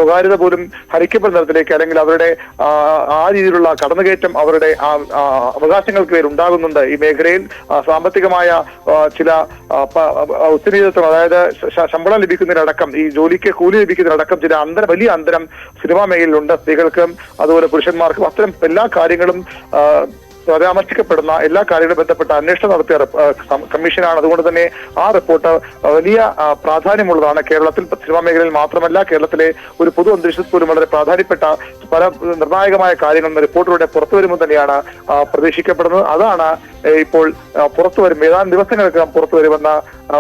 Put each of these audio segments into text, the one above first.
സ്വകാര്യത പോലും ഹരിക്കപ്പെടുന്ന തരത്തിലേക്ക് അല്ലെങ്കിൽ അവരുടെ ആ രീതിയിലുള്ള കടന്നുകയറ്റം അവരുടെ അവകാശങ്ങൾക്ക് പേര് ഉണ്ടാകുന്നുണ്ട്. ഈ മേഖലയിൽ സാമ്പത്തികമായ ചില ഉത്തരവാദിത്വം, അതായത് ശമ്പളം ലഭിക്കുന്നതിനടക്കം ഈ ജോലിക്ക് കൂലി ലഭിക്കുന്നതിനടക്കം ചില വലിയ അന്തരം സിനിമാ മേഖലയിലുണ്ട്. സ്ത്രീകൾക്കും അതുപോലെ പുരുഷന്മാർക്കും അത്തരം എല്ലാ കാര്യങ്ങളും പരാമർശിക്കപ്പെടുന്ന എല്ലാ കാര്യങ്ങളും ബന്ധപ്പെട്ട അന്വേഷണം നടത്തിയ കമ്മീഷനാണ്. അതുകൊണ്ട് തന്നെ ആ റിപ്പോർട്ട് വലിയ പ്രാധാന്യമുള്ളതാണ്. കേരളത്തിൽ സിനിമാ മേഖലയിൽ മാത്രമല്ല, കേരളത്തിലെ ഒരു പൊതു അന്തരീക്ഷത്തിൽ പോലും വളരെ പ്രാധാന്യപ്പെട്ട പല നിർണായകമായ കാര്യങ്ങൾ റിപ്പോർട്ടിലൂടെ പുറത്തു വരുമ്പോൾ തന്നെയാണ് പ്രതീക്ഷിക്കപ്പെടുന്നത്. അതാണ് ഇപ്പോൾ പുറത്തു വരും, ഏതാനും ദിവസങ്ങൾക്ക് പുറത്തു വരുമെന്ന്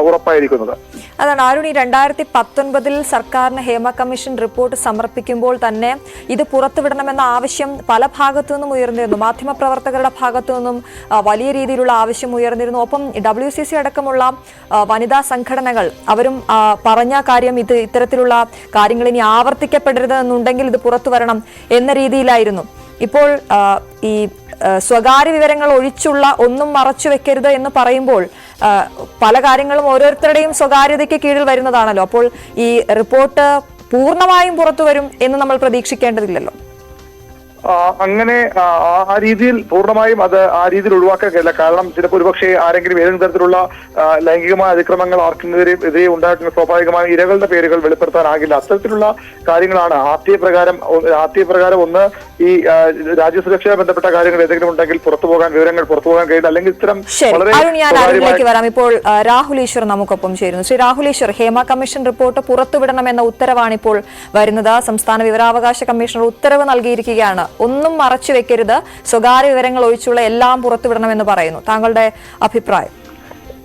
ഉറപ്പായിരിക്കുന്നത്. അതാണ് അരുൺ, ഈ 2019 സർക്കാരിന് ഹേമ കമ്മീഷൻ റിപ്പോർട്ട് സമർപ്പിക്കുമ്പോൾ തന്നെ ഇത് പുറത്തുവിടണമെന്ന ആവശ്യം പല ഭാഗത്തു നിന്നും ഉയർന്നിരുന്നു. മാധ്യമപ്രവർത്തകരുടെ ഭാഗത്തു നിന്നും വലിയ രീതിയിലുള്ള ആവശ്യം ഉയർന്നിരുന്നു. ഒപ്പം WCC അടക്കമുള്ള വനിതാ സംഘടനകൾ അവരും പറഞ്ഞ കാര്യം ഇത്തരത്തിലുള്ള കാര്യങ്ങൾ ഇനി ആവർത്തിക്കപ്പെടരുതെന്നുണ്ടെങ്കിൽ ഇത് പുറത്തു വരണം എന്ന രീതിയിലായിരുന്നു. ഇപ്പോൾ ഈ സ്വകാര്യ വിവരങ്ങൾ ഒഴിച്ചുള്ള ഒന്നും മറച്ചു വെക്കരുത് എന്ന് പറയുമ്പോൾ പല കാര്യങ്ങളും ഓരോരുത്തരുടെയും സ്വകാര്യതയ്ക്ക് കീഴിൽ വരുന്നതാണല്ലോ. അപ്പോൾ ഈ റിപ്പോർട്ട് പൂർണ്ണമായും പുറത്തു വരും എന്ന് നമ്മൾ പ്രതീക്ഷിക്കേണ്ടതില്ലല്ലോ. അങ്ങനെ ആ രീതിയിൽ പൂർണ്ണമായും അത് ആ രീതിയിൽ ഒഴിവാക്കാൻ കഴിയില്ല. കാരണം ചിലപ്പോൾ ഒരുപക്ഷെ ആരെങ്കിലും ഏതെങ്കിലും തരത്തിലുള്ള ലൈംഗികമായ അതിക്രമങ്ങൾ ആർക്കെതിരെ ഉണ്ടായിട്ടുള്ള സ്വാഭാവികമായ ഇരകളുടെ പേരുകൾ വെളിപ്പെടുത്താനാകില്ല. അത്തരത്തിലുള്ള കാര്യങ്ങളാണ് ആർട്ടിഐ ഒന്ന് ഈ രാജ്യസുരക്ഷയുമായി ബന്ധപ്പെട്ട കാര്യങ്ങൾ ഏതെങ്കിലും ഉണ്ടെങ്കിൽ വിവരങ്ങൾ പുറത്തു പോകാൻ കഴിയില്ല. അല്ലെങ്കിൽ ഇത്തരം വളരെ വരാം. ഇപ്പോൾ രാഹുൽ ഈശ്വർ നമുക്കൊപ്പം ചേരുന്നു. ശ്രീ രാഹുൽ ഈശ്വർ, ഹേമ കമ്മീഷൻ റിപ്പോർട്ട് പുറത്തുവിടണമെന്ന ഉത്തരവാണ് ഇപ്പോൾ വരുന്നത്. സംസ്ഥാന വിവരാവകാശ കമ്മീഷണർ ഉത്തരവ് നൽകിയിരിക്കുകയാണ്. ഒന്നും മറച്ചു വെക്കരുത്, സ്വകാര്യ വിവരങ്ങൾ ഒഴിച്ചുള്ള എല്ലാം പുറത്തുവിടണമെന്ന് പറയുന്നു. താങ്കളുടെ അഭിപ്രായം?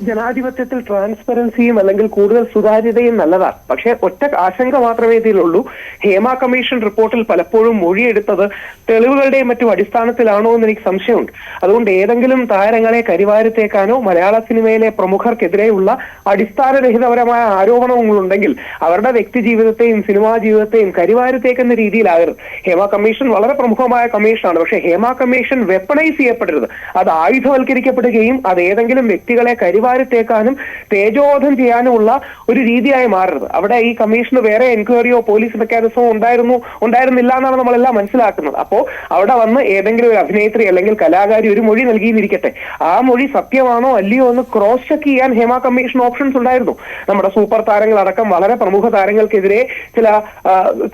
ജനാധിപത്യത്തിൽ ട്രാൻസ്പെറൻസിയും അല്ലെങ്കിൽ കൂടുതൽ സുതാര്യതയും നല്ലതാണ്. പക്ഷെ ഒറ്റ ആശങ്ക മാത്രമേ ഇതിലുള്ളൂ. ഹേമ കമ്മീഷൻ റിപ്പോർട്ടിൽ പലപ്പോഴും മൊഴിയെടുത്തത് തെളിവുകളുടെയും മറ്റും അടിസ്ഥാനത്തിലാണോ എന്ന് എനിക്ക് സംശയമുണ്ട്. അതുകൊണ്ട് ഏതെങ്കിലും താരങ്ങളെ കരിവാരത്തേക്കാനോ മലയാള സിനിമയിലെ പ്രമുഖർക്കെതിരെയുള്ള അടിസ്ഥാനരഹിതപരമായ ആരോപണങ്ങളുണ്ടെങ്കിൽ അവരുടെ വ്യക്തി ജീവിതത്തെയും സിനിമാ ജീവിതത്തെയും കരിവാരത്തേക്കുന്ന രീതിയിലാകരുത്. ഹേമ കമ്മീഷൻ വളരെ പ്രമുഖമായ കമ്മീഷനാണ്. പക്ഷെ ഹേമ കമ്മീഷൻ വെപ്പണൈസ് ചെയ്യപ്പെടരുത്. അത് ആയുധവൽക്കരിക്കപ്പെടുകയും അത് ഏതെങ്കിലും വ്യക്തികളെ കരിവാരത്തേക്കാനും തേജോവധം ചെയ്യാനുമുള്ള ഒരു രീതിയായി മാറരുത്. അവിടെ ഈ കമ്മീഷന് വേറെ എൻക്വയറിയോ പോലീസ് മെക്കാനിസമോ ഉണ്ടായിരുന്നില്ല എന്നാണ് നമ്മളെല്ലാം മനസ്സിലാക്കുന്നത്. അപ്പോ അവിടെ വന്ന് ഏതെങ്കിലും ഒരു അഭിനേത്രി അല്ലെങ്കിൽ കലാകാരി ഒരു മൊഴി നൽകിയിരിക്കട്ടെ, ആ മൊഴി സത്യമാണോ അല്ലയോ എന്ന് ക്രോസ് ചെക്ക് ചെയ്യാൻ ഹേമ കമ്മീഷൻ ഓപ്ഷൻസ് ഉണ്ടായിരുന്നു. നമ്മുടെ സൂപ്പർ താരങ്ങളടക്കം വളരെ പ്രമുഖ താരങ്ങൾക്കെതിരെ ചില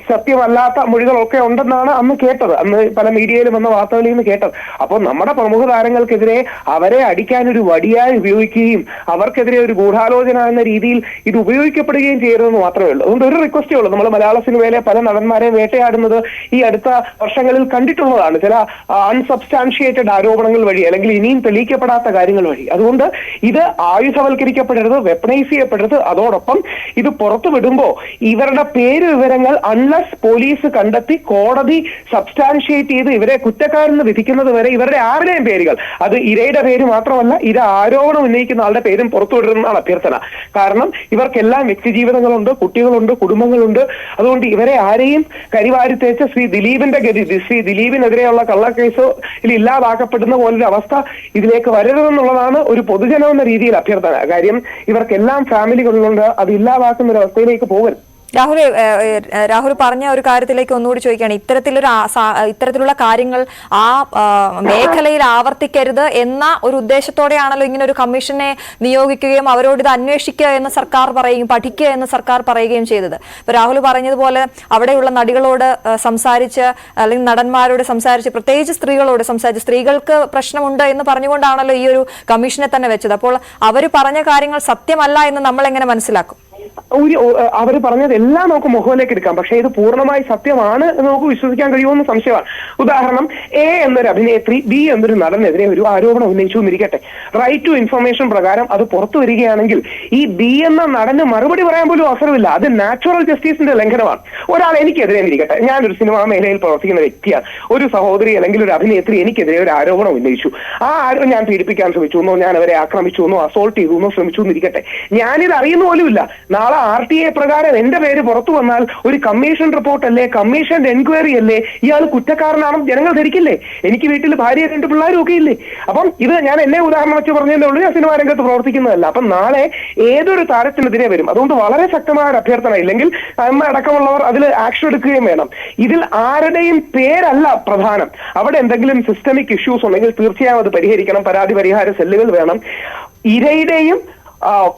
സത്യമല്ലാത്ത മൊഴികളൊക്കെ ഉണ്ടെന്നാണ് അന്ന് കേട്ടത്. അന്ന് പല മീഡിയയിലും വന്ന വാർത്തകളിൽ നിന്ന് കേട്ടത്. അപ്പോൾ നമ്മുടെ പ്രമുഖ താരങ്ങൾക്കെതിരെ അവരെ അടിക്കാൻ ഒരു വടിയായി ഉപയോഗിക്കുകയും അവർക്കെതിരെ ഒരു ഗൂഢാലോചന എന്ന രീതിയിൽ ഇത് ഉപയോഗിക്കപ്പെടുകയും ചെയ്യരുതെന്ന് മാത്രമേ ഉള്ളൂ. അതുകൊണ്ട് ഒരു റിക്വസ്റ്റേ ഉള്ളൂ. നമ്മൾ മലയാള സിനിമയിലെ പല നടന്മാരെ വേട്ടയാടുന്നത് ഈ അടുത്ത വർഷങ്ങളിൽ കണ്ടിട്ടുള്ളതാണ്, ചില അൺസബ്സ്റ്റാൻഷിയേറ്റഡ് ആരോപണങ്ങൾ വഴി അല്ലെങ്കിൽ ഇനിയും തെളിയിക്കപ്പെടാത്ത കാര്യങ്ങൾ വഴി. അതുകൊണ്ട് ഇത് ആയുധവൽക്കരിക്കപ്പെടരുത്, വെപ്പണൈസ് ചെയ്യപ്പെടരുത്. അതോടൊപ്പം ഇത് പുറത്തു വിടുമ്പോൾ ഇവരുടെ പേര് വിവരങ്ങൾ അൺലസ് പോലീസ് കണ്ടെത്തി കോടതി സബ്സ്റ്റാൻഷിയേറ്റ് ചെയ്ത് ഇവരെ കുറ്റക്കാരെന്ന് വിധിക്കുന്നത് വരെ ഇവരുടെ ആരുടെയും പേരുകൾ, അത് ഇരയുടെ പേര് മാത്രമല്ല ഇര ആരോപണം ഉന്നയിക്കുന്ന ആളുടെ പേരും പുറത്തുവിടരുന്നതാണ് അഭ്യർത്ഥന. കാരണം ഇവർക്കെല്ലാം വ്യക്തിജീവിതങ്ങളുണ്ട്, കുട്ടികളുണ്ട്, കുടുംബങ്ങളുണ്ട്. അതുകൊണ്ട് ഇവരെ ആരെയും കരിവാരിത്തേച്ച് ശ്രീ ദിലീപിനെതിരെയുള്ള കള്ളക്കേസ് ഇല്ലാതാക്കപ്പെടുന്ന പോലൊരു അവസ്ഥ ഇതിലേക്ക് വരരുതെന്നുള്ളതാണ് ഒരു പൊതുജനം എന്ന രീതിയിൽ അഭ്യർത്ഥന. കാര്യം ഇവർക്കെല്ലാം ഫാമിലികളുണ്ട്, അത് ഇല്ലാതാക്കുന്ന ഒരു അവസ്ഥയിലേക്ക് പോകരുത്. രാഹുൽ പറഞ്ഞ ഒരു കാര്യത്തിലേക്ക് ഒന്നുകൂടി ചോദിക്കുകയാണ്. ഇത്തരത്തിലുള്ള കാര്യങ്ങൾ ആ മേഖലയിൽ ആവർത്തിക്കരുത് എന്ന ഒരു ഉദ്ദേശത്തോടെയാണല്ലോ ഇങ്ങനെ ഒരു കമ്മീഷനെ നിയോഗിക്കുകയും അവരോട് ഇത് അന്വേഷിക്കുക എന്ന് സർക്കാർ പറയുകയും പഠിക്കുക എന്ന് സർക്കാർ പറയുകയും ചെയ്തത്. ഇപ്പൊ രാഹുൽ പറഞ്ഞതുപോലെ അവിടെയുള്ള നടികളോട് സംസാരിച്ച് അല്ലെങ്കിൽ നടന്മാരോട് സംസാരിച്ച് പ്രത്യേകിച്ച് സ്ത്രീകളോട് സംസാരിച്ച് സ്ത്രീകൾക്ക് പ്രശ്നമുണ്ട് എന്ന് പറഞ്ഞുകൊണ്ടാണല്ലോ ഈ ഒരു കമ്മീഷനെ തന്നെ വെച്ചത്. അപ്പോൾ അവർ പറഞ്ഞ കാര്യങ്ങൾ സത്യമല്ല എന്ന് നമ്മൾ എങ്ങനെ മനസ്സിലാക്കും? അവർ പറഞ്ഞതെല്ലാം നമുക്ക് മുഖവിലേക്ക് എടുക്കാം. പക്ഷെ ഇത് പൂർണ്ണമായി സത്യമാണ് എന്ന് നമുക്ക് വിശ്വസിക്കാൻ കഴിയുമെന്ന് സംശയമാണ്. ഉദാഹരണം, എ എന്നൊരു അഭിനേത്രി ബി എന്നൊരു നടനെതിരെ ഒരു ആരോപണം ഉന്നയിച്ചു എന്നിരിക്കട്ടെ. റൈറ്റ് ടു ഇൻഫർമേഷൻ പ്രകാരം അത് പുറത്തു വരികയാണെങ്കിൽ ഈ ബി എന്ന നടന് മറുപടി പറയാൻ പോലും അവസരമില്ല. അത് നാച്ചുറൽ ജസ്റ്റിസിന്റെ ലംഘനമാണ്. ഒരാൾ എനിക്കെതിരെ ഇരിക്കട്ടെ, ഞാനൊരു സിനിമാ മേഖലയിൽ പ്രവർത്തിക്കുന്ന വ്യക്തിയാണ്, ഒരു സഹോദരി അല്ലെങ്കിൽ ഒരു അഭിനേത്രി എനിക്കെതിരെ ഒരു ആരോപണം ഉന്നയിച്ചു. ആ ആരോപണം ഞാൻ പീഡിപ്പിക്കാൻ ശ്രമിച്ചു എന്നോ ഞാൻ അവരെ ആക്രമിച്ചു എന്നോ അസോൾട്ട് ചെയ്തു എന്നോ ശ്രമിച്ചു എന്നിരിക്കട്ടെ. ഞാനിത് അറിയുന്ന പോലുമില്ല. നാളെ RTA പ്രകാരം എന്റെ പേര് പുറത്തു വന്നാൽ ഒരു കമ്മീഷൻ റിപ്പോർട്ട് അല്ലേ, കമ്മീഷൻ എൻക്വയറി അല്ലേ, ഇയാൾ കുറ്റക്കാരനാണെന്ന് ജനങ്ങൾ ധരിക്കില്ലേ? എനിക്ക് വീട്ടിൽ ഭാര്യ 2 പിള്ളേരും ഒക്കെ ഇല്ലേ? അപ്പം ഇത് ഞാൻ എന്നെ ഉദാഹരണം വെച്ച് പറഞ്ഞതേ ഉള്ളൂ, ഞാൻ സിനിമാ രംഗത്ത് പ്രവർത്തിക്കുന്നതല്ല. അപ്പം നാളെ ഏതൊരു താരത്തിനെതിരെ വരും. അതുകൊണ്ട് വളരെ ശക്തമായ ഒരു അഭ്യർത്ഥന, ഇല്ലെങ്കിൽ അമ്മ അടക്കമുള്ളവർ അതിൽ ആക്ഷൻ എടുക്കുകയും വേണം. ഇതിൽ ആരുടെയും പേരല്ല പ്രധാനം. അവിടെ എന്തെങ്കിലും സിസ്റ്റമിക് ഇഷ്യൂസ് ഉണ്ടെങ്കിൽ തീർച്ചയായും അത് പരിഹരിക്കണം. പരാതി പരിഹാര സെല്ലുകൾ വേണം. ഇരയുടെയും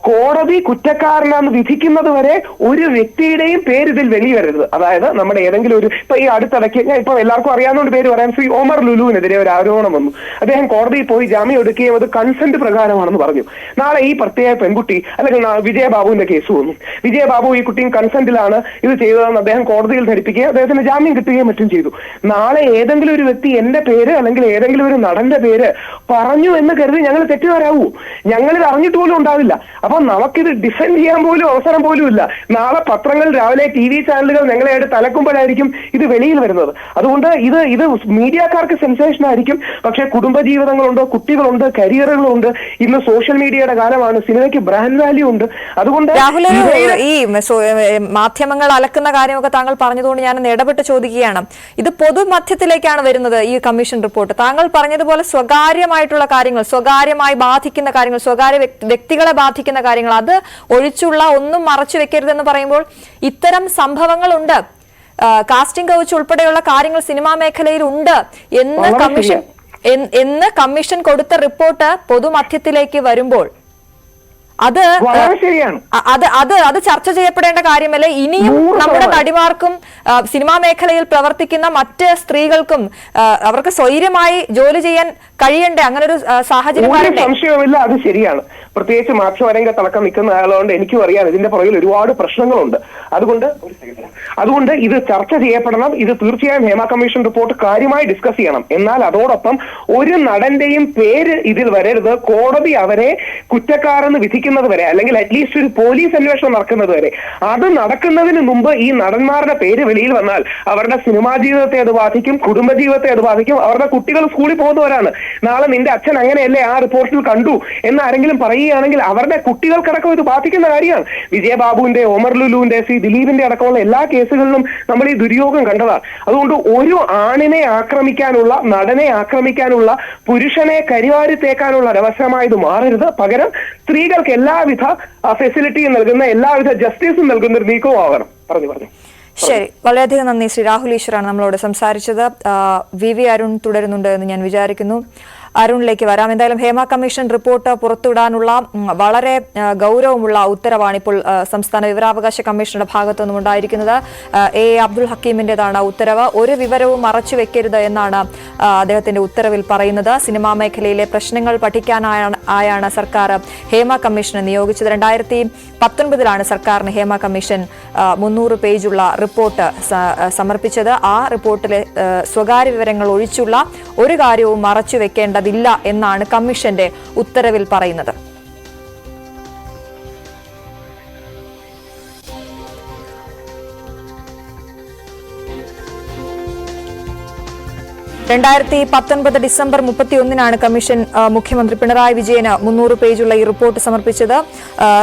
കോടതി കുറ്റക്കാരനാന്ന് വിധിക്കുന്നത് വരെ ഒരു വ്യക്തിയുടെയും പേര് ഇതിൽ വെളിവരരുത്. അതായത് നമ്മുടെ ഏതെങ്കിലും ഒരു, ഇപ്പൊ ഈ അടുത്തിടയ്ക്ക് ഞാൻ ഇപ്പൊ എല്ലാവർക്കും അറിയാവുന്ന പേര് പറയാൻ, ശ്രീ ഒമർ ലുലുവിനെതിരെ ഒരു ആരോപണം വന്നു. അദ്ദേഹം കോടതിയിൽ പോയി ജാമ്യം എടുക്കുകയും അത് കൺസെന്റ് പ്രകാരമാണെന്ന് പറഞ്ഞു. നാളെ ഈ പ്രത്യേക പെൺകുട്ടി അല്ലെങ്കിൽ വിജയബാബുവിന്റെ കേസ് വന്നു. വിജയബാബു ഈ കുട്ടിയും കൺസെന്റിലാണ് ഇത് ചെയ്തതെന്ന് അദ്ദേഹം കോടതിയിൽ ധരിപ്പിക്കുകയും അദ്ദേഹത്തിന് ജാമ്യം കിട്ടുകയും മറ്റും ചെയ്തു. നാളെ ഏതെങ്കിലും ഒരു വ്യക്തി എന്റെ പേര് അല്ലെങ്കിൽ ഏതെങ്കിലും ഒരു നടന്റെ പേര് പറഞ്ഞു എന്ന് കരുതി ഞങ്ങൾ തെറ്റുകാരാവൂ? ഞങ്ങളിത് അറിഞ്ഞിട്ട് പോലും ഉണ്ടാവില്ല. അപ്പൊ നമുക്കിത് ഡിഫെൻഡ് ചെയ്യാൻ പോലും അവസരം പോലും ഇല്ല. നാളെ പത്രങ്ങൾ, രാവിലെ TV ചാനലുകൾ ഞങ്ങളെയായിട്ട് തലക്കുമ്പോഴായിരിക്കും ഇത് വെളിയിൽ വരുന്നത്. അതുകൊണ്ട് ഇത് മീഡിയക്കാർക്ക് സെൻസേഷൻ ആയിരിക്കും. പക്ഷെ കുടുംബജീവിതങ്ങളുണ്ട്, കുട്ടികളുണ്ട്, കരിയറുകളുണ്ട്. ഇന്ന് സോഷ്യൽ മീഡിയയുടെ കാലമാണ്, സിനിമയ്ക്ക് ബ്രാൻഡ് വാല്യൂ ഉണ്ട്. അതുകൊണ്ട് ഈ മാധ്യമങ്ങൾ അലക്കുന്ന കാര്യമൊക്കെ താങ്കൾ പറഞ്ഞതുകൊണ്ട് ഞാൻ ഇടപെട്ട് ചോദിക്കുകയാണ്. ഇത് പൊതുമധ്യത്തിലേക്കാണ് വരുന്നത് ഈ കമ്മീഷൻ റിപ്പോർട്ട്. താങ്കൾ പറഞ്ഞതുപോലെ സ്വകാര്യമായിട്ടുള്ള കാര്യങ്ങൾ, സ്വകാര്യമായി ബാധിക്കുന്ന കാര്യങ്ങൾ, സ്വകാര്യ വ്യക്തികളെ ബാധിക്കുന്ന കാര്യങ്ങൾ, അത് ഒഴിച്ചുള്ള ഒന്നും മറച്ചു വെക്കരുതെന്ന് പറയുമ്പോൾ ഇത്തരം സംഭവങ്ങളുണ്ട്. കാസ്റ്റിംഗ് കൗച്ച് ഉൾപ്പെടെയുള്ള കാര്യങ്ങൾ സിനിമാ മേഖലയിൽ ഉണ്ട് എന്ന് കമ്മീഷൻ കൊടുത്ത റിപ്പോർട്ട് പൊതുമധ്യത്തിലേക്ക് വരുമ്പോൾ അത് ചർച്ച ചെയ്യപ്പെടേണ്ട കാര്യമല്ലേ? ഇനിയും നമ്മുടെ നടിമാർക്കും സിനിമാ മേഖലയിൽ പ്രവർത്തിക്കുന്ന മറ്റ് സ്ത്രീകൾക്കും അവർക്ക് സ്വൈര്യമായി ജോലി ചെയ്യാൻ കഴിയണ്ടേ? അങ്ങനെ ഒരു സാഹചര്യം സംശയമില്ല, അത് ശരിയാണ്. പ്രത്യേകിച്ച് മാധ്യമരംഗത്തടക്കം നിൽക്കുന്ന ആളുകൊണ്ട് എനിക്കും അറിയാം ഇതിന്റെ പുറകിൽ ഒരുപാട് പ്രശ്നങ്ങളുണ്ട്. അതുകൊണ്ട് ഇത് ചർച്ച ചെയ്യപ്പെടണം. ഇത് തീർച്ചയായും ഹേമ കമ്മീഷൻ റിപ്പോർട്ട് കാര്യമായി ഡിസ്കസ് ചെയ്യണം. എന്നാൽ അതോടൊപ്പം ഒരു നടന്റെയും പേര് ഇതിൽ വരരുത്. കോടതി അവരെ കുറ്റക്കാരെന്ന് വിധിക്കുന്നത് വരെ, അല്ലെങ്കിൽ അറ്റ്ലീസ്റ്റ് ഒരു പോലീസ് അന്വേഷണം നടക്കുന്നത് വരെ. അത് നടക്കുന്നതിന് മുമ്പ് ഈ നടന്മാരുടെ പേര് വെളിയിൽ വന്നാൽ അവരുടെ സിനിമാ ജീവിതത്തെ അത് ബാധിക്കും, കുടുംബജീവിതത്തെ അത് ബാധിക്കും. അവരുടെ കുട്ടികൾ സ്കൂളിൽ പോകുന്നവരാണ്. നാളെ നിന്റെ അച്ഛൻ അങ്ങനെയല്ലേ ആ റിപ്പോർട്ടിൽ കണ്ടു എന്ന് ആരെങ്കിലും പറയുകയാണെങ്കിൽ അവരുടെ കുട്ടികൾക്കടക്കം ഇത് ബാധിക്കുന്ന കാര്യമാണ്. വിജയബാബുവിന്റെ, ഒമർ ലുലുവിന്റെ, ശ്രീ ദിലീപിന്റെ അടക്കമുള്ള എല്ലാ കേസുകളിലും നമ്മൾ ഈ ദുര്യോഗം കണ്ടതാണ്. അതുകൊണ്ട് ഒരു ആണിനെ ആക്രമിക്കാനുള്ള, നടനെ ആക്രമിക്കാനുള്ള, പുരുഷനെ കരിവാരി തേക്കാനുള്ള ഒരവസരമായത് മാറരുത്. പകരം സ്ത്രീകൾക്ക് എല്ലാവിധ ഫെസിലിറ്റിയും നൽകുന്ന, എല്ലാവിധ ജസ്റ്റിസും നൽകുന്ന ഒരു നീക്കവും ആവണം. പറഞ്ഞു. ശരി, വളരെയധികം നന്ദി. ശ്രീ രാഹുൽ ഈശ്വറാണ് നമ്മളോട് സംസാരിച്ചത്. VV അരുൺ തുടരുന്നുണ്ട് എന്ന് ഞാൻ വിചാരിക്കുന്നു. അരുണിലേക്ക് വരാം. എന്തായാലും ഹേമ കമ്മീഷൻ റിപ്പോർട്ട് പുറത്തുവിടാനുള്ള വളരെ ഗൗരവമുള്ള ഉത്തരവാണ് ഇപ്പോൾ സംസ്ഥാന വിവരാവകാശ കമ്മീഷന്റെ ഭാഗത്തു നിന്നും ഉണ്ടായിരിക്കുന്നത്. A. അബ്ദുൽ ഹക്കീമിന്റേതാണ് ഉത്തരവ്. ഒരു വിവരവും മറച്ചു വെക്കരുത് എന്നാണ് അദ്ദേഹത്തിന്റെ ഉത്തരവിൽ പറയുന്നത്. സിനിമാ മേഖലയിലെ പ്രശ്നങ്ങൾ പഠിക്കാനായാണ് സർക്കാർ ഹേമ കമ്മീഷനെ നിയോഗിച്ചത്. 2019 സർക്കാരിന് ഹേമ കമ്മീഷൻ 300 പേജുള്ള റിപ്പോർട്ട് സമർപ്പിച്ചത്. ആ റിപ്പോർട്ടിലെ സ്വകാര്യ വിവരങ്ങൾ ഒഴിച്ചുള്ള ഒരു കാര്യവും മറച്ചു വെക്കേണ്ടതില്ല എന്നാണ് കമ്മീഷന്റെ ഉത്തരവിൽ പറയുന്നത്. ഡിസംബർ 31 കമ്മീഷൻ മുഖ്യമന്ത്രി പിണറായി വിജയന് 300 പേജുള്ള ഈ റിപ്പോർട്ട് സമർപ്പിച്ചത്.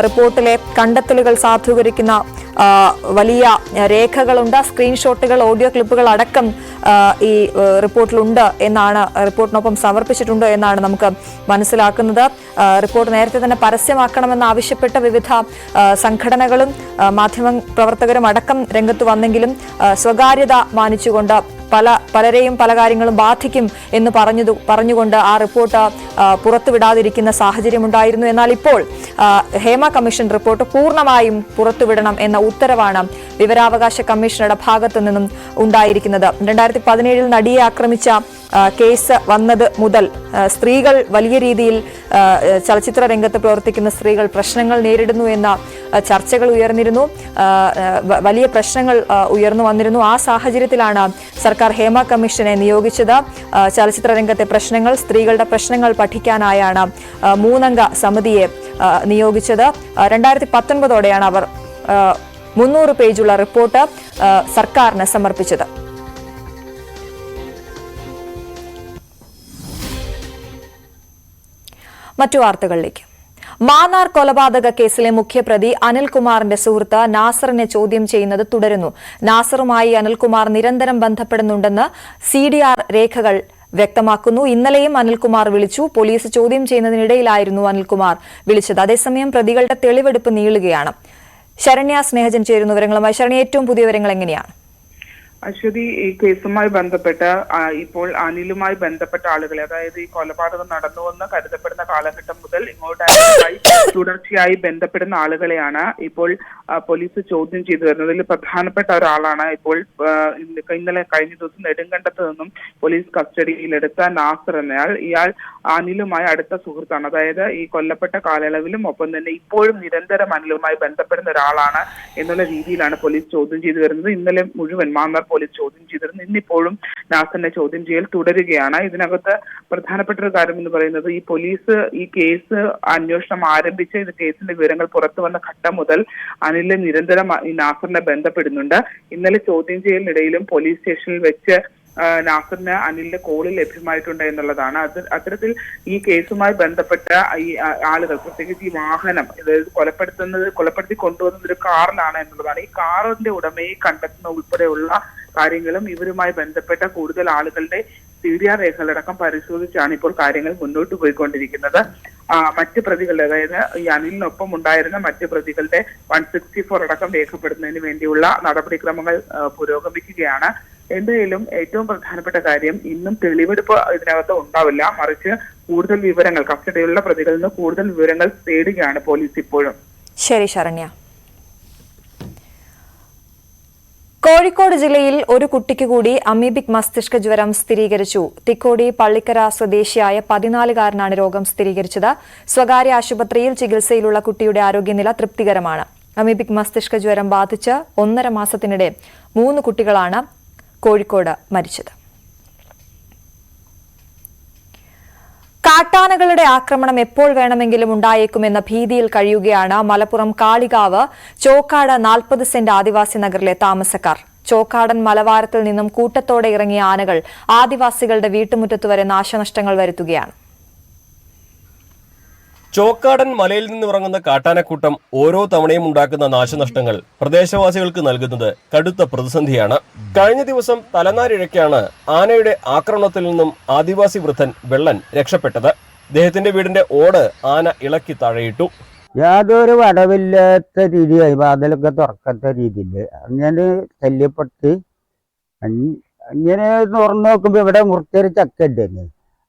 റിപ്പോർട്ടിലെ കണ്ടെത്തലുകൾ സാധൂകരിക്കുന്ന വലിയ രേഖകളുണ്ട്, സ്ക്രീൻഷോട്ടുകൾ, ഓഡിയോ ക്ലിപ്പുകൾ അടക്കം ഈ റിപ്പോർട്ടിലുണ്ട് എന്നാണ്, റിപ്പോർട്ടിനൊപ്പം സമർപ്പിച്ചിട്ടുണ്ട് എന്നാണ് നമുക്ക് മനസ്സിലാക്കുന്നത്. റിപ്പോർട്ട് നേരത്തെ തന്നെ പരസ്യമാക്കണമെന്ന് ആവശ്യപ്പെട്ട വിവിധ സംഘടനകളും മാധ്യമ പ്രവർത്തകരും അടക്കം രംഗത്ത് വന്നെങ്കിലും സ്വകാര്യത മാനിച്ചുകൊണ്ട് പലരെയും പല കാര്യങ്ങളും ബാധിക്കും എന്ന് പറഞ്ഞുകൊണ്ട് ആ റിപ്പോർട്ട് പുറത്തുവിടാതിരിക്കുന്ന സാഹചര്യമുണ്ടായിരുന്നു. എന്നാൽ ഇപ്പോൾ ഹേമ കമ്മീഷൻ റിപ്പോർട്ട് പൂർണ്ണമായും പുറത്തുവിടണം എന്ന ഉത്തരവാണ് വിവരാവകാശ കമ്മീഷനുടെ ഭാഗത്തു നിന്നും ഉണ്ടായിരിക്കുന്നത്. 2017 നടിയെ ആക്രമിച്ച കേസ് വന്നത് മുതൽ സ്ത്രീകൾ വലിയ രീതിയിൽ, ചലച്ചിത്ര രംഗത്ത് പ്രവർത്തിക്കുന്ന സ്ത്രീകൾ പ്രശ്നങ്ങൾ നേരിടുന്നു എന്ന ചർച്ചകൾ ഉയർന്നിരുന്നു, വലിയ പ്രശ്നങ്ങൾ ഉയർന്നു വന്നിരുന്നു. ആ സാഹചര്യത്തിലാണ് സർക്കാർ ഹേമ കമ്മീഷനെ നിയോഗിച്ചത്. ചലച്ചിത്ര രംഗത്തെ പ്രശ്നങ്ങൾ, സ്ത്രീകളുടെ പ്രശ്നങ്ങൾ പഠിക്കാനായാണ് 3-അംഗ സമിതിയെ നിയോഗിച്ചത്. 2019 അവർ 300 പേജുള്ള റിപ്പോർട്ട് സർക്കാരിന് സമർപ്പിച്ചത്. മറ്റു വാർത്തകളിലേക്ക്. മാന്നാർ കൊലപാതക കേസിലെ മുഖ്യപ്രതി അനിൽകുമാറിന്റെ സുഹൃത്ത് നാസറിനെ ചോദ്യം ചെയ്യുന്നത് തുടരുന്നു. നാസറുമായി അനിൽകുമാർ നിരന്തരം ബന്ധപ്പെടുന്നുണ്ടെന്ന് CDR രേഖകൾ വ്യക്തമാക്കുന്നു. ഇന്നലെയും അനിൽകുമാർ വിളിച്ചു. പോലീസ് ചോദ്യം ചെയ്യുന്നതിനിടയിലായിരുന്നു അനിൽകുമാർ വിളിച്ചത്. അതേസമയം പ്രതികളുടെ തെളിവെടുപ്പ് നീളുകയാണ്. ശരണ്യ സ്നേഹജൻ ചേരുന്നു വിവരങ്ങളുമായി. ശരണ്യ, ഏറ്റവും പുതിയ വിവരങ്ങൾ എങ്ങനെയാണ്? അശ്വതി, ഈ കേസുമായി ബന്ധപ്പെട്ട് ഇപ്പോൾ അനിലുമായി ബന്ധപ്പെട്ട ആളുകളെ, അതായത് ഈ കൊലപാതകം നടന്നുവെന്ന് കരുതപ്പെടുന്ന കാലഘട്ടം മുതൽ ഇങ്ങോട്ടായി തുടർച്ചയായി ബന്ധപ്പെടുന്ന ആളുകളെയാണ് ഇപ്പോൾ പോലീസ് ചോദ്യം ചെയ്തു വരുന്നത്. ഇതിൽ പ്രധാനപ്പെട്ട ഒരാളാണ് ഇപ്പോൾ ഇന്നലെ കഴിഞ്ഞ ദിവസം നെടുങ്കണ്ടത്ത് നിന്നും പോലീസ് കസ്റ്റഡിയിലെടുത്ത നാസർ എന്നയാൾ. ഇയാൾ അനിലുമായി അടുത്ത സുഹൃത്താണ്. അതായത് ഈ കൊല്ലപ്പെട്ട കാലയളവിലും ഒപ്പം തന്നെ ഇപ്പോഴും നിരന്തരം അനിലുമായി ബന്ധപ്പെടുന്ന ഒരാളാണ് എന്നുള്ള രീതിയിലാണ് പോലീസ് ചോദ്യം ചെയ്തു വരുന്നത്. ഇന്നലെ മുഴുവൻ മാന്നാർ പോലീസ് ചോദ്യം ചെയ്തിരുന്നു. ഇന്നിപ്പോഴും നാസറിന്റെ ചോദ്യം ചെയ്യൽ തുടരുകയാണ്. ഇതിനകത്ത് പ്രധാനപ്പെട്ട ഒരു കാര്യം എന്ന് പറയുന്നത്, ഈ പോലീസ് ഈ കേസ് അന്വേഷണം ആരംഭിച്ച ഇത് കേസിന്റെ വിവരങ്ങൾ പുറത്തു വന്ന ഘട്ടം മുതൽ അനിലെ നിരന്തരം ഈ നാസറിനെ ബന്ധപ്പെടുന്നുണ്ട്. ഇന്നലെ ചോദ്യം ചെയ്യലിനിടയിലും പോലീസ് സ്റ്റേഷനിൽ വെച്ച് നാസറിന് അനിലിന്റെ കോളിൽ ലഭ്യമായിട്ടുണ്ട് എന്നുള്ളതാണ്. അത്തരത്തിൽ ഈ കേസുമായി ബന്ധപ്പെട്ട ഈ ആളുകൾ, പ്രത്യേകിച്ച് ഈ വാഹനം, അതായത് കൊലപ്പെടുത്തി കൊണ്ടുവന്നത് ഒരു കാറിലാണ് എന്നുള്ളതാണ്. ഈ കാറിന്റെ ഉടമയെ കണ്ടെത്തുന്ന ഉൾപ്പെടെയുള്ള കാര്യങ്ങളും ഇവരുമായി ബന്ധപ്പെട്ട കൂടുതൽ ആളുകളുടെ CDR രേഖകളടക്കം പരിശോധിച്ചാണ് ഇപ്പോൾ കാര്യങ്ങൾ മുന്നോട്ട് പോയിക്കൊണ്ടിരിക്കുന്നത്. മറ്റ് പ്രതികളുടെ, അതായത് ഈ അനിലിനൊപ്പം ഉണ്ടായിരുന്ന മറ്റ് പ്രതികളുടെ 164 അടക്കം രേഖപ്പെടുത്തുന്നതിന് വേണ്ടിയുള്ള നടപടിക്രമങ്ങൾ പുരോഗമിക്കുകയാണ്. എന്തായാലും ഏറ്റവും പ്രധാനപ്പെട്ട കാര്യം, ഇന്നും തെളിവെടുപ്പ് ഇതിനകത്ത് ഉണ്ടാവില്ല. മറിച്ച് കൂടുതൽ വിവരങ്ങൾ, കസ്റ്റഡിയിലുള്ള പ്രതികളിൽ നിന്ന് കൂടുതൽ വിവരങ്ങൾ തേടുകയാണ് പോലീസ് ഇപ്പോഴും. ശരി ശരണ്യ. കോഴിക്കോട് ജില്ലയിൽ ഒരു കുട്ടിക്ക് കൂടി അമീബിക് മസ്തിഷ്ക ജ്വരം സ്ഥിരീകരിച്ചു. തിക്കോടി പള്ളിക്കര സ്വദേശിയായ 14-കാരനാണ് രോഗം സ്ഥിരീകരിച്ചത്. സ്വകാര്യ ആശുപത്രിയിൽ ചികിത്സയിലുള്ള കുട്ടിയുടെ ആരോഗ്യനില തൃപ്തികരമാണ്. അമീബിക് മസ്തിഷ്ക ജ്വരം ബാധിച്ച് 1.5 മാസത്തിനിടെ 3 കുട്ടികളാണ് കോഴിക്കോട് മരിച്ചത്. കാട്ടാനകളുടെ ആക്രമണം എപ്പോൾ വേണമെങ്കിലും ഉണ്ടായേക്കുമെന്ന ഭീതിയിൽ കഴിയുകയാണ് മലപ്പുറം കാളികാവ് ചോക്കാട് 40 സെന്റ് ആദിവാസി നഗറിലെ താമസക്കാർ. ചോക്കാടൻ മലവാരത്തിൽ നിന്നും കൂട്ടത്തോടെ ഇറങ്ങിയ ആനകൾ ആദിവാസികളുടെ വീട്ടുമുറ്റത്തുവരെ നാശനഷ്ടങ്ങൾ വരുത്തുകയാണ്. ചോക്കാടൻ മലയിൽ നിന്നിറങ്ങുന്ന കാട്ടാനക്കൂട്ടം ഓരോ തവണയും ഉണ്ടാക്കുന്ന നാശനഷ്ടങ്ങൾ പ്രദേശവാസികൾക്ക് നൽകുന്നത് കടുത്ത പ്രതിസന്ധിയാണ്. കഴിഞ്ഞ ദിവസം തലനാരിഴയ്ക്കാണ് ആനയുടെ ആക്രമണത്തിൽ നിന്നും ആദിവാസി വൃദ്ധൻ വെള്ളൻ രക്ഷപ്പെട്ടത്. അദ്ദേഹത്തിന്റെ വീടിന്റെ ഓട് ആന ഇളക്കി താഴെയിട്ടു. യാതൊരു വടവില്ലാത്ത രീതിയായി വാതിലൊക്കെ തുറക്കാത്ത രീതിയിൽ അങ്ങനെ ശല്യപ്പെട്ട് അങ്ങനെ തുറന്നു നോക്കുമ്പോ ഇവിടെ മുറിച്ചൊരു ചക്ക ഇട്ടേ,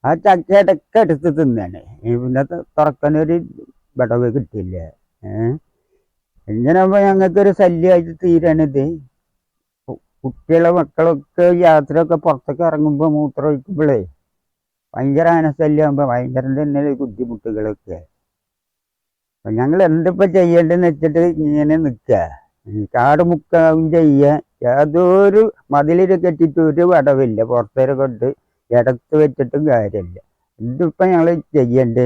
ആ ചക്കയിടൊക്കെ എടുത്ത് തിന്നാണ്. പിന്നെ തുറക്കാനൊരു വിടവ് കിട്ടില്ല. ഇങ്ങനെ ആകുമ്പോൾ ഞങ്ങൾക്കൊരു ശല്യമായിട്ട് തീരാണിത്. കുട്ടികളെ മക്കളൊക്കെ യാത്രയൊക്കെ പുറത്തൊക്കെ ഇറങ്ങുമ്പോൾ മൂത്രം ഒഴിക്കുമ്പോഴേ ഭയങ്കര ആനശല്യമാകുമ്പോൾ ഭയങ്കര തന്നെ ബുദ്ധിമുട്ടുകളൊക്കെ. അപ്പം ഞങ്ങൾ എന്തിപ്പോൾ ചെയ്യേണ്ടതെന്ന് വെച്ചിട്ട് ഇങ്ങനെ നിൽക്കുക, കാട് മുക്കാവും ചെയ്യുക. യാതൊരു മതിലിൽ കെട്ടിയിട്ട് ഒരു വടവില്ല, പുറത്തേരെ കൊണ്ട് ഇടത്ത് വെച്ചിട്ടും കാര്യമില്ല. ഇതിപ്പോൾ ഞങ്ങൾ ചെയ്യേണ്ടത്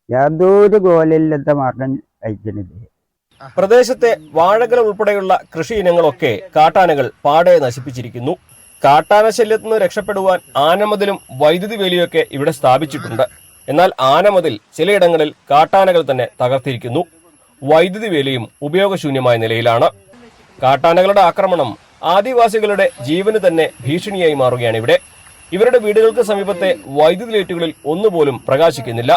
യാതൊരു കോലമില്ലാത്ത മാർഗം അയക്കണില്ല. പ്രദേശത്തെ വാഴകൾ ഉൾപ്പെടെയുള്ള കൃഷി ഇനങ്ങളൊക്കെ കാട്ടാനകൾ പാടെ നശിപ്പിച്ചിരിക്കുന്നു. കാട്ടാന ശല്യത്തിൽ നിന്ന് രക്ഷപ്പെടുവാൻ ആനമതിലും വൈദ്യുതി വേലിയൊക്കെ ഇവിടെ സ്ഥാപിച്ചിട്ടുണ്ട്. എന്നാൽ ആനമതിൽ ചിലയിടങ്ങളിൽ കാട്ടാനകൾ തന്നെ തകർത്തിരിക്കുന്നു. വൈദ്യുതി വേലിയും ഉപയോഗശൂന്യമായ നിലയിലാണ്. കാട്ടാനകളുടെ ആക്രമണം ആദിവാസികളുടെ ജീവന് തന്നെ ഭീഷണിയായി മാറുകയാണ് ഇവിടെ. ഇവരുടെ വീടുകൾക്ക് സമീപത്തെ വൈദ്യുതി ലൈറ്റുകളിൽ ഒന്നുപോലും പ്രകാശിക്കുന്നില്ല.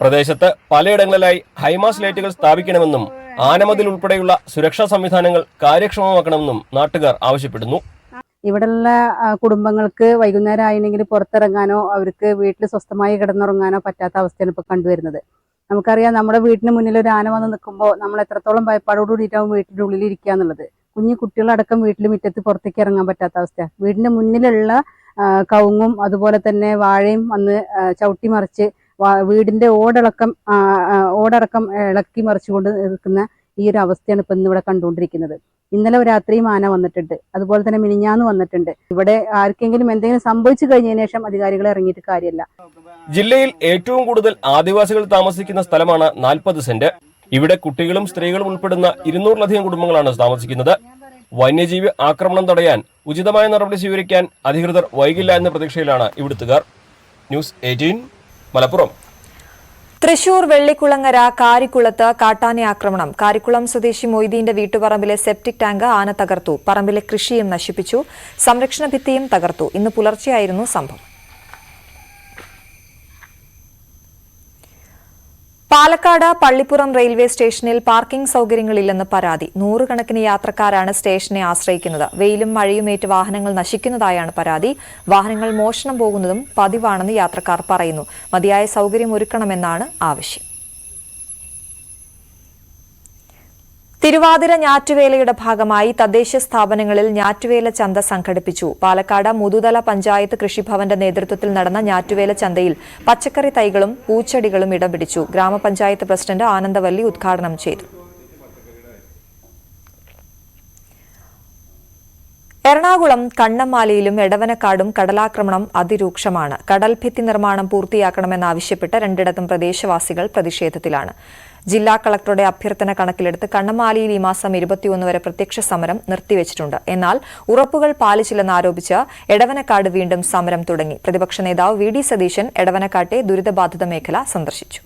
പ്രദേശത്ത് പലയിടങ്ങളിലായി ഹൈമാസ് ലൈറ്റുകൾ സ്ഥാപിക്കണമെന്നും ആനമതിൽ ഉൾപ്പെടെയുള്ള സുരക്ഷാ സംവിധാനങ്ങൾ കാര്യക്ഷമമാക്കണമെന്നും നാട്ടുകാർ ആവശ്യപ്പെടുന്നു. ഇവിടെയുള്ള കുടുംബങ്ങൾക്ക് വൈകുന്നേരം ആയില്ലെങ്കിൽ പുറത്തിറങ്ങാനോ അവർക്ക് വീട്ടിൽ സ്വസ്ഥമായി കിടന്നുറങ്ങാനോ പറ്റാത്ത അവസ്ഥയാണ് ഇപ്പോൾ കണ്ടുവരുന്നത്. നമുക്കറിയാം, നമ്മുടെ വീട്ടിന് മുന്നിൽ ഒരു ആന വന്ന് നിൽക്കുമ്പോൾ നമ്മൾ എത്രത്തോളം ഭയപ്പാടോട് കൂടിയിട്ടാവും വീട്ടിൻ്റെ ഉള്ളിൽ ഇരിക്കുക എന്നുള്ളത്. കുഞ്ഞു കുട്ടികളടക്കം വീട്ടിൽ മുറ്റത്ത് പുറത്തേക്ക് ഇറങ്ങാൻ പറ്റാത്ത അവസ്ഥ. വീടിന്റെ മുന്നിലുള്ള കവുങ്ങും അതുപോലെ തന്നെ വാഴയും വന്ന് ചവിട്ടി മറിച്ച് വീടിന്റെ ഓടടക്കം ഇളക്കി മറിച്ചുകൊണ്ട് നിൽക്കുന്ന ഈ ഒരു അവസ്ഥയാണ് ഇപ്പൊ ഇന്നിവിടെ കണ്ടുകൊണ്ടിരിക്കുന്നത്. ഇന്നലെ രാത്രിയും ആന വന്നിട്ടുണ്ട്, അതുപോലെ തന്നെ മിനിഞ്ഞാന്ന് വന്നിട്ടുണ്ട്. ഇവിടെ ആർക്കെങ്കിലും എന്തെങ്കിലും സംഭവിച്ചു കഴിഞ്ഞതിന് ശേഷം അധികാരികൾ ഇറങ്ങിയിട്ട് കാര്യമില്ല. ജില്ലയിൽ ഏറ്റവും കൂടുതൽ ആദിവാസികൾ താമസിക്കുന്ന സ്ഥലമാണ് 40 സെന്റ്. ഇവിടെ കുട്ടികളും സ്ത്രീകളും ഉൾപ്പെടുന്ന 200-ലധികം കുടുംബങ്ങളാണ് താമസിക്കുന്നത്. വന്യജീവി ആക്രമണം തടയാൻ ഉചിതമായ നടപടി സ്വീകരിക്കാൻ അധികൃതർ വൈകില്ല എന്ന പ്രതീക്ഷയിലാണ് ഇവിടുത്തുകാർ. ന്യൂസ് 18 മലപ്പുറം. തൃശൂർ വെള്ളിക്കുളങ്ങര കാരിക്കുളത്ത് കാട്ടാന ആക്രമണം. കാരിക്കുളം സ്വദേശി മൊയ്തീന്റെ വീട്ടുപറമ്പിലെ സെപ്റ്റിക് ടാങ്ക് ആന തകർത്തു. പറമ്പിലെ കൃഷിയും നശിപ്പിച്ചു. സംരക്ഷണ ഭിത്തിയും തകർത്തു. ഇന്ന് പുലർച്ചെയായിരുന്നു സംഭവം. പാലക്കാട് പള്ളിപ്പുറം റെയിൽവേ സ്റ്റേഷനിൽ പാർക്കിംഗ് സൌകര്യങ്ങളില്ലെന്ന് പരാതി. നൂറുകണക്കിന് യാത്രക്കാരാണ് സ്റ്റേഷനെ ആശ്രയിക്കുന്നത്. വെയിലും മഴയുമേറ്റ് വാഹനങ്ങൾ നശിക്കുന്നതായാണ് പരാതി. വാഹനങ്ങൾ മോഷണം പോകുന്നതും പതിവാണെന്ന് യാത്രക്കാർ പറയുന്നു. മതിയായ സൌകര്യം ഒരുക്കണമെന്നാണ് ആവശ്യം. തിരുവാതിര ഞാറ്റുവേലയുടെ ഭാഗമായി തദ്ദേശ സ്ഥാപനങ്ങളിൽ ഞാറ്റുവേല ചന്ത സംഘടിപ്പിച്ചു. പാലക്കാട് മുതുതല പഞ്ചായത്ത് കൃഷിഭവന്റെ നേതൃത്വത്തിൽ നടന്ന ഞാറ്റുവേല ചന്തയിൽ പച്ചക്കറി തൈകളും പൂച്ചെടികളും ഇടം പിടിച്ചു. ഗ്രാമപഞ്ചായത്ത് പ്രസിഡന്റ് ആനന്ദവല്ലി ഉദ്ഘാടനം ചെയ്തു. എറണാകുളം കണ്ണമ്മാലിയിലും എടവനക്കാടും കടലാക്രമണം അതിരൂക്ഷമാണ്. കടൽഭിത്തി നിർമ്മാണം പൂർത്തിയാക്കണമെന്നാവശ്യപ്പെട്ട് രണ്ടിടത്തും പ്രദേശവാസികൾ പ്രതിഷേധത്തിലാണ്. ജില്ലാ കളക്ടറുടെ അഭ്യർത്ഥന കണക്കിലെടുത്ത് കണ്ണമ്മാലിയിൽ ഈ മാസം 21 വരെ പ്രത്യക്ഷ സമരം നിർത്തിവച്ചിട്ടുണ്ട്. എന്നാൽ ഉറപ്പുകൾ പാലിച്ചില്ലെന്നാരോപിച്ച് എടവനക്കാട് വീണ്ടും സമരം തുടങ്ങി. പ്രതിപക്ഷ നേതാവ് വി ഡി സതീശൻ എടവനക്കാട്ടെ ദുരിതബാധിത മേഖല സന്ദർശിച്ചു.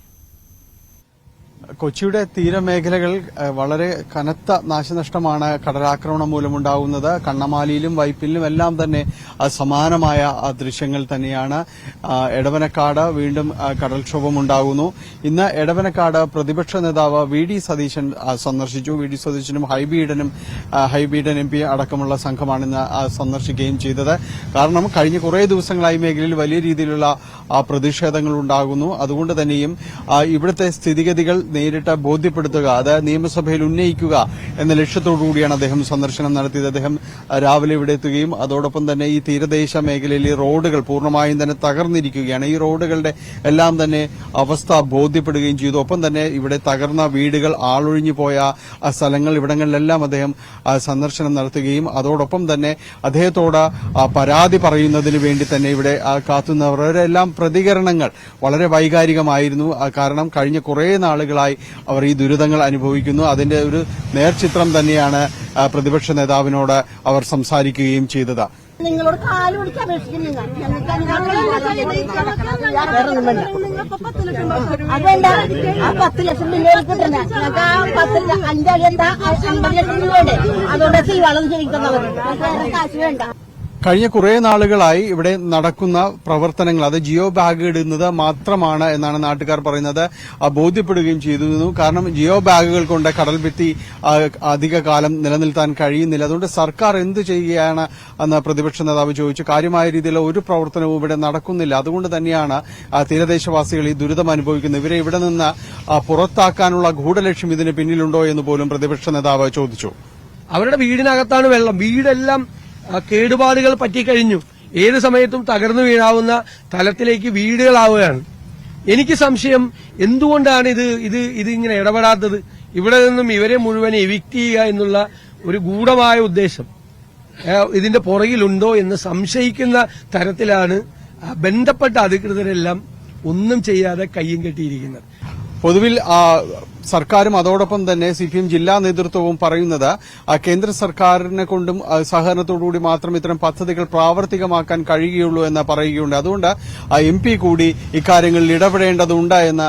കൊച്ചിയുടെ തീരമേഖലകൾ വളരെ കനത്ത നാശനഷ്ടമാണ് കടലാക്രമണം മൂലമുണ്ടാകുന്നത്. കണ്ണമാലിയിലും വൈപ്പിലും എല്ലാം തന്നെ സമാനമായ ദൃശ്യങ്ങൾ തന്നെയാണ്. എടവനക്കാട് വീണ്ടും കടൽക്ഷോഭം ഉണ്ടാകുന്നു. ഇന്ന് എടവനക്കാട് പ്രതിപക്ഷ നേതാവ് വി ഡി സതീശൻ സന്ദർശിച്ചു. വി ഡി സതീശനും ഹൈബീഡൻ എം പി അടക്കമുള്ള സംഘമാണ് ഇന്ന് സന്ദർശിക്കുകയും ചെയ്തത്. കാരണം കഴിഞ്ഞ കുറേ ദിവസങ്ങളായി മേഖലയിൽ വലിയ രീതിയിലുള്ള പ്രതിഷേധങ്ങൾ ഉണ്ടാകുന്നു. അതുകൊണ്ട് തന്നെയും ഇവിടുത്തെ സ്ഥിതിഗതികൾ നേരിട്ട് ബോധ്യപ്പെടുത്തുക, അത് നിയമസഭയിൽ ഉന്നയിക്കുക എന്ന ലക്ഷ്യത്തോടുകൂടിയാണ് അദ്ദേഹം സന്ദർശനം നടത്തിയത്. അദ്ദേഹം രാവിലെ ഇവിടെ എത്തുകയും അതോടൊപ്പം തന്നെ ഈ തീരദേശ മേഖലയിലെ റോഡുകൾ പൂർണ്ണമായും തന്നെ തകർന്നിരിക്കുകയാണ്. ഈ റോഡുകളുടെ എല്ലാം തന്നെ അവസ്ഥ ബോധ്യപ്പെടുകയും ചെയ്തു. ഒപ്പം തന്നെ ഇവിടെ തകർന്ന വീടുകൾ, ആളൊഴിഞ്ഞു പോയ സ്ഥലങ്ങൾ, ഇവിടങ്ങളിലെല്ലാം അദ്ദേഹം സന്ദർശനം നടത്തുകയും അതോടൊപ്പം തന്നെ അദ്ദേഹത്തോട് പരാതി പറയുന്നതിന് വേണ്ടി തന്നെ ഇവിടെ കാത്തുന്നവരെല്ലാം പ്രതികരണങ്ങൾ വളരെ വൈകാരികമായിരുന്നു. കാരണം കഴിഞ്ഞ കുറേ നാളുകളായി അവർ ഈ ദുരിതങ്ങൾ അനുഭവിക്കുന്നു. അതിന്റെ ഒരു നേർചിത്രം തന്നെയാണ് പ്രതിപക്ഷ നേതാവിനോട് അവർ സംസാരിക്കുകയും ചെയ്തത്. നിങ്ങളോട് കാല് പിടിച്ച് അപേക്ഷിക്കുന്നില്ല. അതല്ല, ആ 10 ലക്ഷം ബില്ല് കിട്ടുന്ന ഞങ്ങൾക്ക് ആ 5 എന്താ 50 ലക്ഷം രൂപയുടെ അതോടെ തീവളം ചെയ്യിക്കുന്നവർ കാശ് വേണ്ട. കഴിഞ്ഞ കുറേ നാളുകളായി ഇവിടെ നടക്കുന്ന പ്രവർത്തനങ്ങൾ അത് ജിയോ ബാഗ് ഇടുന്നത് മാത്രമാണ് എന്നാണ് നാട്ടുകാർ പറയുന്നത്. ബോധ്യപ്പെടുകയും ചെയ്തിരുന്നു. കാരണം ജിയോ ബാഗുകൾ കൊണ്ട് കടൽഭിത്തി അധിക കാലം നിലനിർത്താൻ കഴിയുന്നില്ല. അതുകൊണ്ട് സർക്കാർ എന്ത് ചെയ്യുകയാണ് എന്ന് പ്രതിപക്ഷ നേതാവ് ചോദിച്ചു. കാര്യമായ രീതിയിലുള്ള ഒരു പ്രവർത്തനവും ഇവിടെ നടക്കുന്നില്ല. അതുകൊണ്ട് തന്നെയാണ് തീരദേശവാസികൾ ഈ ദുരിതം അനുഭവിക്കുന്നത്. ഇവരെ ഇവിടെ നിന്ന് പുറത്താക്കാനുള്ള ഗൂഢലക്ഷ്യം ഇതിന് പിന്നിലുണ്ടോ എന്ന് പോലും പ്രതിപക്ഷ നേതാവ് ചോദിച്ചു. അവരുടെ വീടിനകത്താണ് വെള്ളം. വീടെല്ലാം കേടുപാടുകൾ പറ്റിക്കഴിഞ്ഞു. ഏത് സമയത്തും തകർന്നു വീഴാവുന്ന തലത്തിലേക്ക് വീടുകളാവുകയാണ്. എനിക്ക് സംശയം, എന്തുകൊണ്ടാണ് ഇത് ഇങ്ങനെ ഇടപെടാത്തത്? ഇവിടെ നിന്നും ഇവരെ മുഴുവൻ എവിക്ട് ചെയ്യുക എന്നുള്ള ഒരു ഗൂഢമായ ഉദ്ദേശം ഇതിന്റെ പുറകിലുണ്ടോ എന്ന് സംശയിക്കുന്ന തരത്തിലാണ് ബന്ധപ്പെട്ട അധികൃതരെല്ലാം ഒന്നും ചെയ്യാതെ കയ്യും കെട്ടിയിരിക്കുന്നത്. പൊതുവിൽ സർക്കാരും അതോടൊപ്പം തന്നെ CPM ജില്ലാ നേതൃത്വവും പറയുന്നത് കേന്ദ്ര സർക്കാരിനെ കൊണ്ടും സഹകരണത്തോടുകൂടി മാത്രം ഇത്തരം പദ്ധതികൾ പ്രാവർത്തികമാക്കാൻ കഴിയുകയുള്ളൂ എന്ന് പറയുകയുണ്ട്. അതുകൊണ്ട് MP കൂടി ഇക്കാര്യങ്ങളിൽ ഇടപെടേണ്ടതുണ്ട് എന്ന്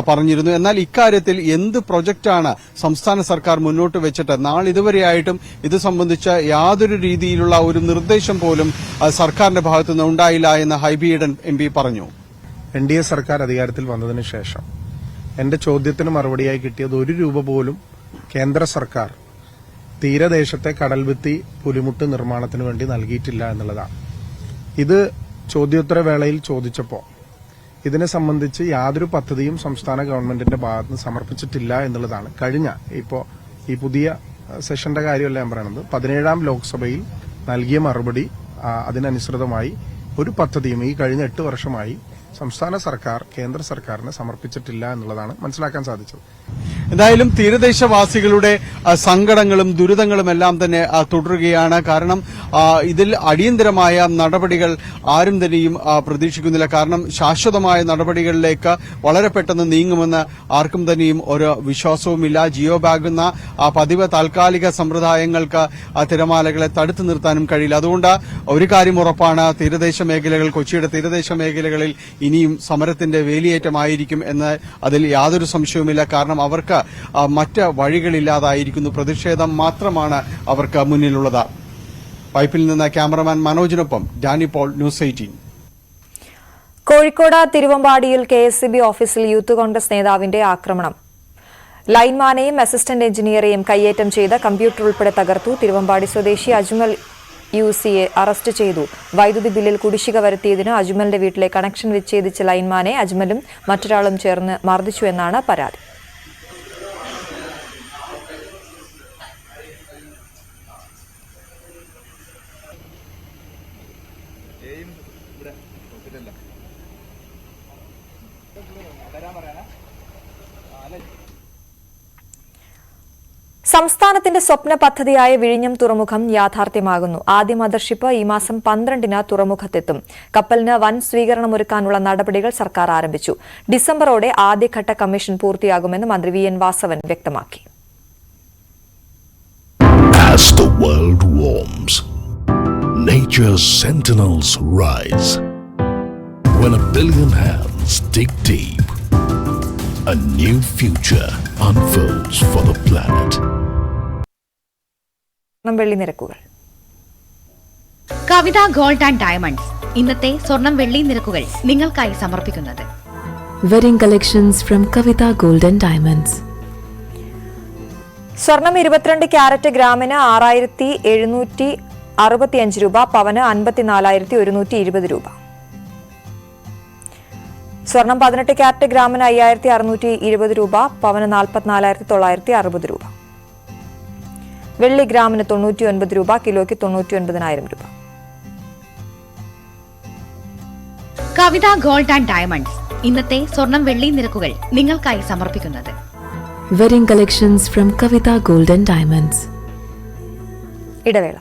പറഞ്ഞിരുന്നു. എന്നാൽ ഇക്കാര്യത്തിൽ എന്ത് പ്രൊജക്ടാണ് സംസ്ഥാന സർക്കാർ മുന്നോട്ട് വെച്ചിട്ട് നാളിതുവരെയായിട്ടും ഇത് സംബന്ധിച്ച് യാതൊരു രീതിയിലുള്ള ഒരു നിർദ്ദേശം പോലും സർക്കാരിന്റെ ഭാഗത്തുനിന്ന് ഉണ്ടായില്ല എന്ന് ഹൈബീഡൻ MP പറഞ്ഞു. NDA സർക്കാർ അധികാരത്തിൽ വന്നതിന് ശേഷം എന്റെ ചോദ്യത്തിന് മറുപടിയായി കിട്ടിയത് 1 രൂപ പോലും കേന്ദ്ര സർക്കാർ തീരദേശത്തെ കടൽഭിത്തി പുലിമുട്ട് നിർമ്മാണത്തിന് വേണ്ടി നൽകിയിട്ടില്ല എന്നുള്ളതാണ്. ഇത് ചോദ്യോത്തരവേളയിൽ ചോദിച്ചപ്പോൾ ഇതിനെ സംബന്ധിച്ച് യാതൊരു പദ്ധതിയും സംസ്ഥാന ഗവൺമെന്റിന്റെ ഭാഗത്തുനിന്ന് സമർപ്പിച്ചിട്ടില്ല എന്നുള്ളതാണ്. ഈ പുതിയ സെഷന്റെ കാര്യമല്ല ഞാൻ പറയുന്നത്. 17ാം ലോക്സഭയിൽ നൽകിയ മറുപടി അതിനനുസൃതമായി ഒരു പദ്ധതിയും ഈ കഴിഞ്ഞ 8 വർഷമായി സംസ്ഥാന സർക്കാർ കേന്ദ്ര സർക്കാരിന് സമർപ്പിച്ചിട്ടില്ല എന്നുള്ളതാണ് മനസ്സിലാക്കാൻ സാധിച്ചത്. എന്തായാലും തീരദേശവാസികളുടെ സങ്കടങ്ങളും ദുരിതങ്ങളും എല്ലാം തന്നെ തുടരുകയാണ്. കാരണം ഇതിൽ അടിയന്തരമായ നടപടികൾ ആരും തന്നെയും പ്രതീക്ഷിക്കുന്നില്ല. കാരണം ശാശ്വതമായ നടപടികളിലേക്ക് വളരെ പെട്ടെന്ന് നീങ്ങുമെന്ന് ആർക്കും തന്നെയും ഒരു വിശ്വാസവുമില്ല. ജിയോ ബാഗുന്ന പതിവ് താൽക്കാലിക സമ്പ്രദായങ്ങൾക്ക് തിരമാലകളെ തടുത്തു നിർത്താനും കഴിയില്ല. അതുകൊണ്ട് ഒരു കാര്യം ഉറപ്പാണ്, തീരദേശ മേഖലകൾ, കൊച്ചിയുടെ തീരദേശ മേഖലകളിൽ ഇനിയും സമരത്തിന്റെ വേലിയേറ്റമായിരിക്കും എന്ന് അതിൽ യാതൊരു സംശയവുമില്ല. കാരണം അവർക്ക് മറ്റ് വഴികളില്ലാതായിരിക്കുന്നു. പ്രതിഷേധം മാത്രമാണ് അവർക്ക് മുന്നിലുള്ളത്. പൈപ്പിൽ നിന്ന് ക്യാമറമാൻ മനോജിനൊപ്പം ഡാനി പോൾ, ന്യൂസ് 18. കോഴിക്കോട് തിരുവമ്പാടിയിൽ KSCB ഓഫീസിൽ യൂത്ത് കോൺഗ്രസ് നേതാവിന്റെ ആക്രമണം. ലൈൻമാനെയും അസിസ്റ്റന്റ് എഞ്ചിനീയറെയും കയ്യേറ്റം ചെയ്ത് കമ്പ്യൂട്ടർ ഉൾപ്പെടെ തകർത്തു. തിരുവമ്പാടി സ്വദേശി അജ്മൽ UCയെ അറസ്റ്റ് ചെയ്തു. വൈദ്യുതി ബില്ലിൽ കുടിശ്ശിക വരുത്തിയതിന് അജ്മലിന്റെ വീട്ടിലെ കണക്ഷൻ വിച്ഛേദിച്ച ലൈൻമാനെ അജ്മലും മറ്റൊരാളും ചേർന്ന് മർദ്ദിച്ചുവെന്നാണ് പരാതി. സംസ്ഥാനത്തിന്റെ സ്വപ്ന പദ്ധതിയായ വിഴിഞ്ഞം തുറമുഖം യാഥാർത്ഥ്യമാകുന്നു. ആദ്യ മദർഷിപ്പ് ഈ മാസം 12-ന് തുറമുഖത്തെത്തും. കപ്പലിന് വൻ സ്വീകരണമൊരുക്കാനുള്ള നടപടികൾ സർക്കാർ ആരംഭിച്ചു. ഡിസംബറോടെ ആദ്യഘട്ട കമ്മീഷൻ പൂർത്തിയാകുമെന്ന് മന്ത്രി VN വാസവൻ വ്യക്തമാക്കി. As the world warms, nature's sentinels rise. When a billion hands dig deep, a new future unfolds for the planet. വെള്ളി നിരക്കുകൾ. കവിത ഗോൾഡ് ആൻഡ് ഡയമണ്ട്സ് ഇന്നത്തെ സ്വർണം വെള്ളി നിരക്കുകൾ നിങ്ങൾക്കായി സമർപ്പിക്കുന്നത് wedding collections from Kavitha gold and diamonds. സ്വർണം 22 ക്യാരറ്റ് ഗ്രാമിന് 6765 രൂപ, പവന് 54,120 രൂപ. സ്വർണം 18 ക്യാരറ്റ് ഗ്രാമിന് 5620 രൂപ, പവന് 44,960 രൂപ. വെള്ളി ഗ്രാമിന് 99 രൂപ, കിലോയ്ക്ക് 99,000 രൂപ. കവിത ഗോൾഡ് ആൻഡ് ഡയമണ്ട്സ് ഇന്നത്തെ സ്വർണം വെള്ളി നിരക്കുകൾ നിങ്ങൾക്കായി സമർപ്പിക്കുന്നത് wedding collections from Kavitha gold and diamonds. ഇടവേള.